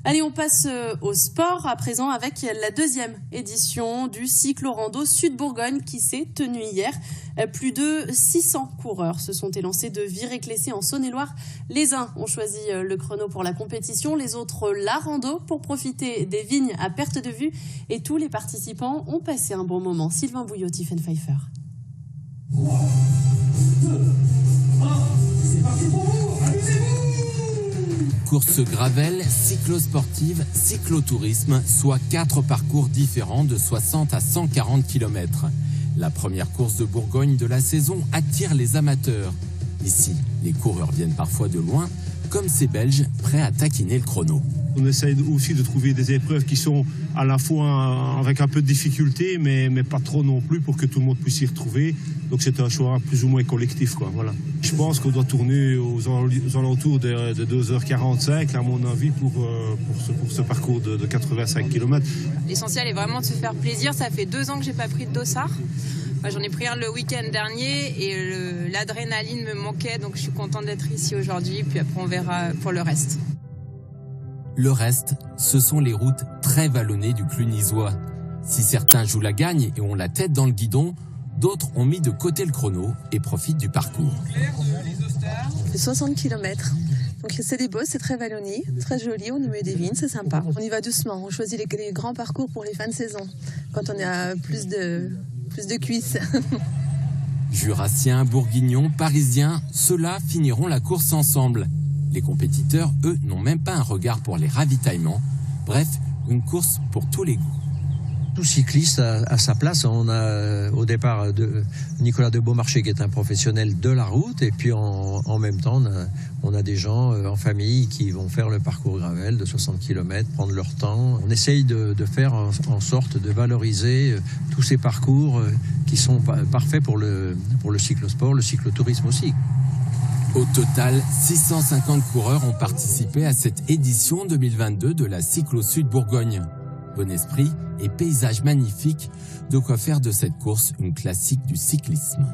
Allez, on passe au sport à présent avec la deuxième édition du cyclo-rando Sud-Bourgogne qui s'est tenue hier. Plus de 600 coureurs se sont élancés de Viré-Clessé en Saône-et-Loire. Les uns ont choisi le chrono pour la compétition, les autres la rando pour profiter des vignes à perte de vue. Et tous les participants ont passé un bon moment. Sylvain Bouillot, Tiffen Pfeiffer. 3, 2, 1, c'est parti pour vous, amusez-vous! Course gravel, cyclosportive, cyclotourisme, soit 4 parcours différents de 60 à 140 km. La première course de Bourgogne de la saison attire les amateurs. Ici, les coureurs viennent parfois de loin, comme ces Belges prêts à taquiner le chrono. On essaye aussi de trouver des épreuves qui sont à la fois avec un peu de difficulté, mais pas trop non plus pour que tout le monde puisse s'y retrouver. Donc c'est un choix plus ou moins collectif, quoi. Voilà. Je pense qu'on doit tourner aux alentours de 2h45, à mon avis, pour ce parcours de 85 km. L'essentiel est vraiment de se faire plaisir. Ça fait 2 ans que j'ai pas pris de dossard. J'en ai pris un le week-end dernier et l'adrénaline me manquait, donc je suis contente d'être ici aujourd'hui. Puis après, on verra pour le reste. Le reste, ce sont les routes très vallonnées du Clunisois. Si certains jouent la gagne et ont la tête dans le guidon, d'autres ont mis de côté le chrono et profitent du parcours. On fait 60 km. Donc c'est des bosses, c'est très vallonné, très joli, on nous met des vignes, c'est sympa. On y va doucement, on choisit les grands parcours pour les fins de saison, quand on a plus de cuisses. Jurassiens, Bourguignons, Parisiens, ceux-là finiront la course ensemble. Les compétiteurs, eux, n'ont même pas un regard pour les ravitaillements. Bref, une course pour tous les goûts. Tout cycliste a sa place. On a au départ Nicolas de Beaumarchais qui est un professionnel de la route, et puis en même temps on a des gens en famille qui vont faire le parcours gravel de 60 km, prendre leur temps. On essaye de faire en sorte de valoriser tous ces parcours qui sont parfaits pour le cyclosport, le cyclotourisme aussi. Au total, 650 coureurs ont participé à cette édition 2022 de la Cyclo Sud Bourgogne. Bon esprit et paysage magnifique, de quoi faire de cette course une classique du cyclisme.